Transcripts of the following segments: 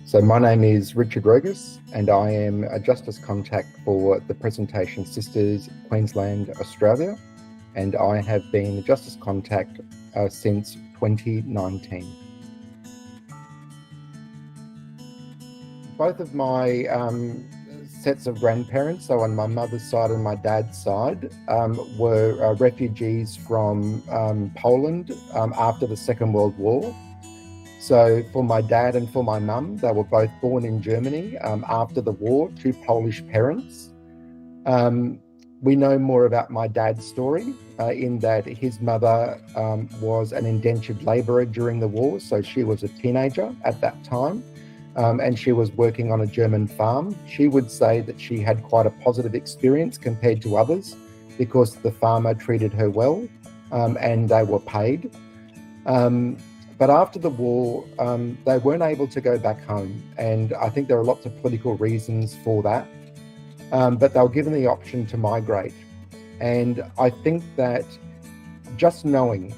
So my name is Richard Rogusz, and I am a Justice Contact for the Presentation Sisters, Queensland, Australia, and I have been a Justice Contact since 2019. Both of my sets of grandparents, so on my mother's side and my dad's side, were refugees from Poland after the Second World War. So for my dad and for my mum, they were both born in Germany after the war to Polish parents. We know more about my dad's story in that his mother was an indentured labourer during the war. So she was a teenager at that time and she was working on a German farm. She would say that she had quite a positive experience compared to others because the farmer treated her well and they were paid. But after the war, they weren't able to go back home. And I think there are lots of political reasons for that. But they were given the option to migrate. And I think that just knowing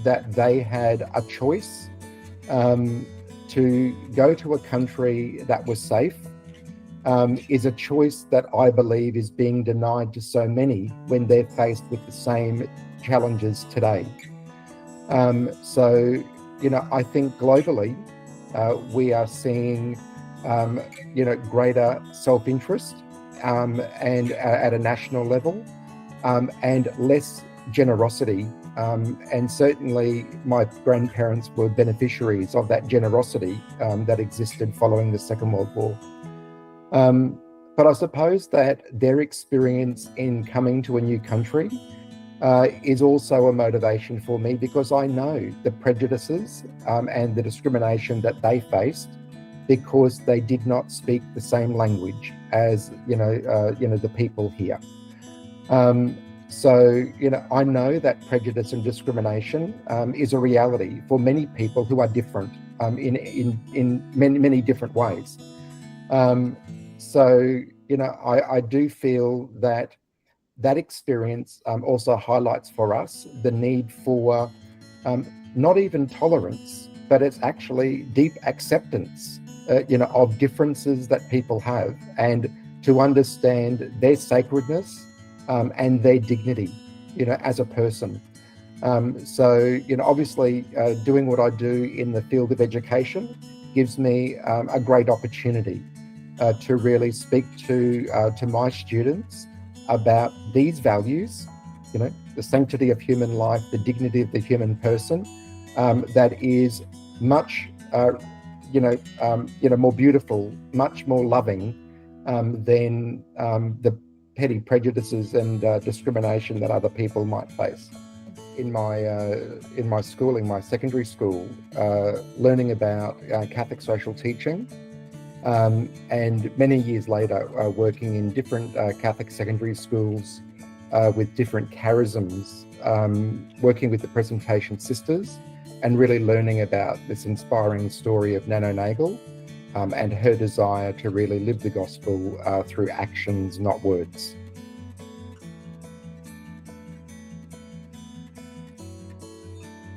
that they had a choice to go to a country that was safe is a choice that I believe is being denied to so many when they're faced with the same challenges today. I think globally, we are seeing, greater self-interest and at a national level and less generosity. And certainly my grandparents were beneficiaries of that generosity that existed following the Second World War. But I suppose that their experience in coming to a new country is also a motivation for me because I know the prejudices and the discrimination that they faced because they did not speak the same language as the people here. I know that prejudice and discrimination is a reality for many people who are different in many different ways. I do feel that experience also highlights for us the need for not even tolerance, but it's actually deep acceptance, of differences that people have and to understand their sacredness and their dignity, as a person. Obviously doing what I do in the field of education gives me a great opportunity to really speak to my students about these values, the sanctity of human life, the dignity of the human person, that is much, more beautiful, much more loving than the petty prejudices and discrimination that other people might face. In my schooling, my secondary school, learning about Catholic social teaching. And many years later, working in different Catholic secondary schools with different charisms, working with the Presentation Sisters and really learning about this inspiring story of Nano Nagle and her desire to really live the gospel through actions, not words.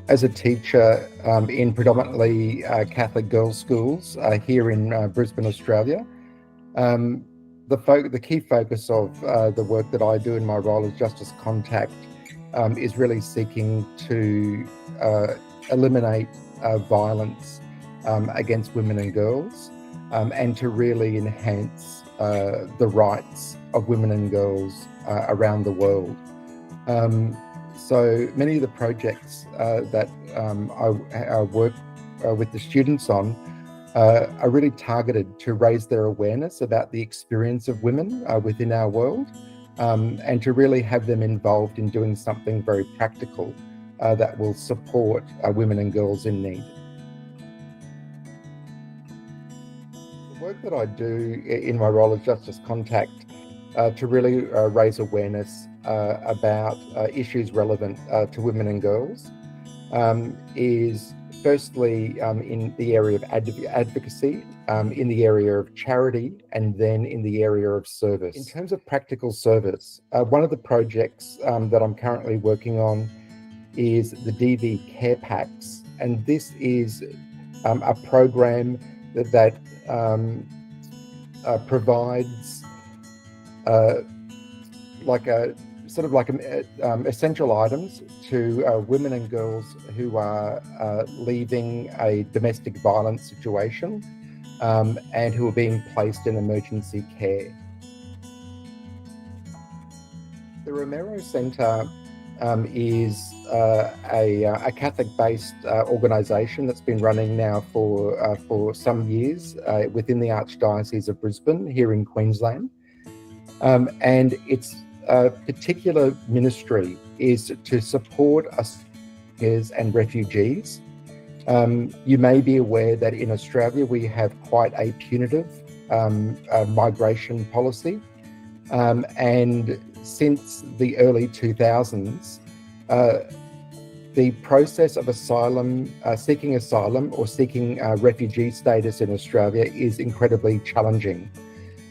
As a teacher in predominantly Catholic girls' schools here in Brisbane, Australia, the key focus of the work that I do in my role as Justice Contact is really seeking to eliminate violence against women and girls and to really enhance the rights of women and girls around the world. So many of the projects that I work with the students on are really targeted to raise their awareness about the experience of women within our world and to really have them involved in doing something very practical that will support women and girls in need. The work that I do in my role as Justice Contact to really raise awareness about issues relevant to women and girls is firstly in the area of advocacy, in the area of charity, and then in the area of service. In terms of practical service, one of the projects that I'm currently working on is the DV Care Packs, and this is a program that provides like a sort of like essential items to women and girls who are leaving a domestic violence situation and who are being placed in emergency care. The Romero Centre is a Catholic-based organisation that's been running now for some years within the Archdiocese of Brisbane here in Queensland, and its particular ministry is to support asylum and refugees. You may be aware that in Australia we have quite a punitive migration policy, and since the early 2000s, the process of seeking asylum or seeking refugee status in Australia is incredibly challenging.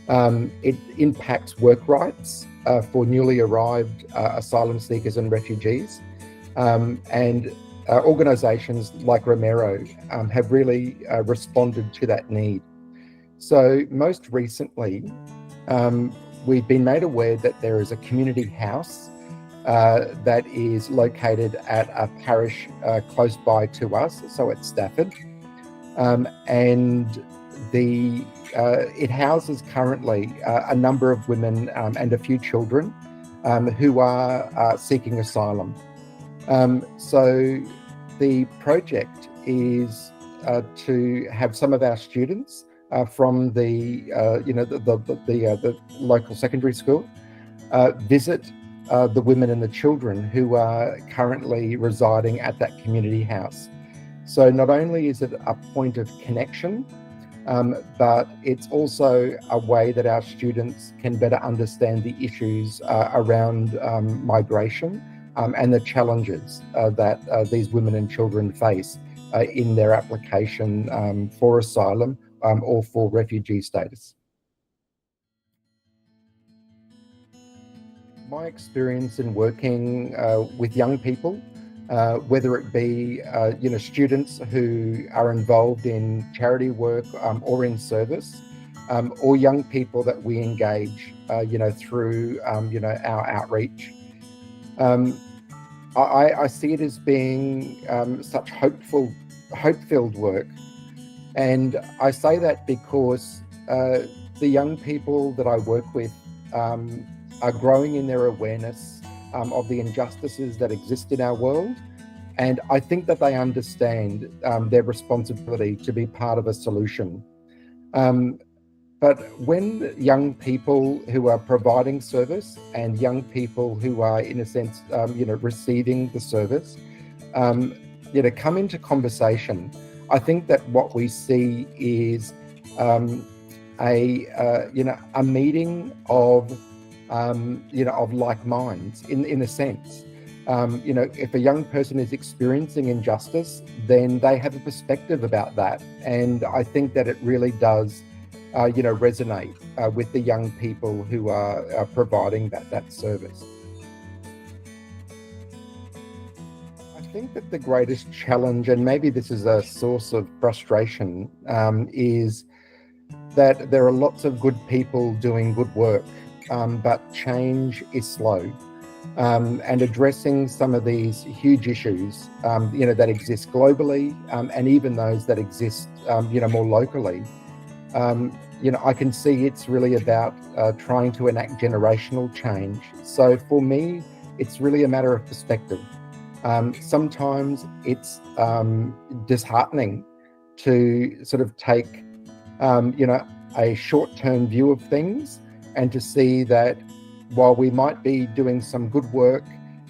It impacts work rights for newly arrived asylum seekers and refugees, and organisations like Romero have really responded to that need. So most recently, we've been made aware that there is a community house that is located at a parish close by to us, so at Stafford, and it houses currently a number of women and a few children who are seeking asylum. So the project is to have some of our students from the local secondary school visit the women and the children who are currently residing at that community house. So not only is it a point of connection, but it's also a way that our students can better understand the issues around migration and the challenges that these women and children face in their application for asylum or for refugee status. My experience in working with young people, whether it be students who are involved in charity work or in service, or young people that we engage, through our outreach, I see it as being such hope-filled work, and I say that because the young people that I work with are growing in their awareness of the injustices that exist in our world. And I think that they understand their responsibility to be part of a solution. But when young people who are providing service and young people who are, in a sense, receiving the service, come into conversation, I think that what we see is a meeting of like minds in a sense. If a young person is experiencing injustice, then they have a perspective about that. And I think that it really does, resonate with the young people who are providing that service. I think that the greatest challenge, and maybe this is a source of frustration, is that there are lots of good people doing good work, but change is slow. And addressing some of these huge issues, that exist globally, and even those that exist, more locally, I can see it's really about trying to enact generational change. So for me, it's really a matter of perspective. Sometimes it's disheartening to sort of take, a short-term view of things, and to see that while we might be doing some good work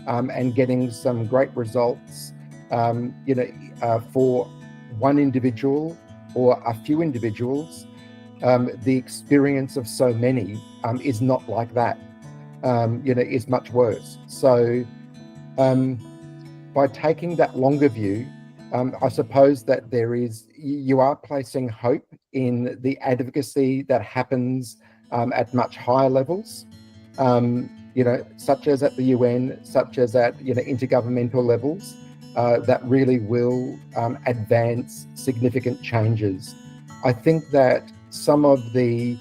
and getting some great results, for one individual or a few individuals, the experience of so many is not like that, is much worse. So by taking that longer view, I suppose that you are placing hope in the advocacy that happens at much higher levels, such as at the UN, such as at intergovernmental levels, that really will advance significant changes. I think that some of the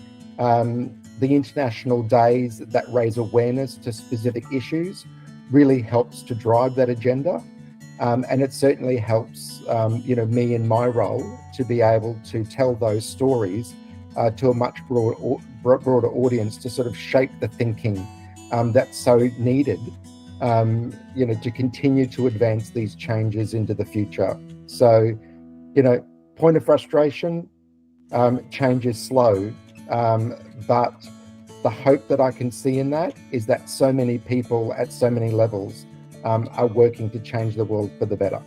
international days that raise awareness to specific issues really helps to drive that agenda. And it certainly helps, me in my role to be able to tell those stories to a much broader audience to sort of shape the thinking that's so needed, to continue to advance these changes into the future. So, point of frustration, change is slow, but the hope that I can see in that is that so many people at so many levels are working to change the world for the better.